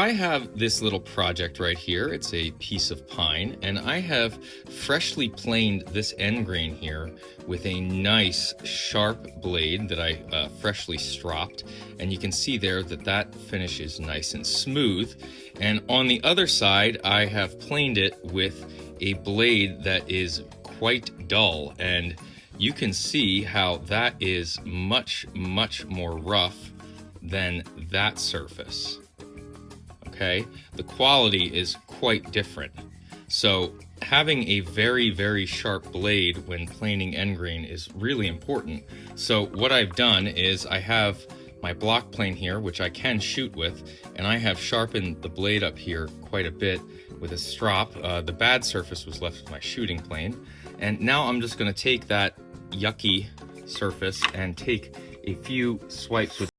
I have this little project right here. It's a piece of pine, and I have freshly planed this end grain here with a nice sharp blade that I freshly stropped. And you can see there that that finish is nice and smooth. And on the other side, I have planed it with a blade that is quite dull. And you can see how that is much more rough than that surface. Okay, the quality is quite different. So having a very sharp blade when planing end grain is really important. So what I've done is I have my block plane here, which I can shoot with, and I have sharpened the blade up here quite a bit with a strop. The bad surface was left with my shooting plane. And now I'm just going to take that yucky surface and take a few swipes with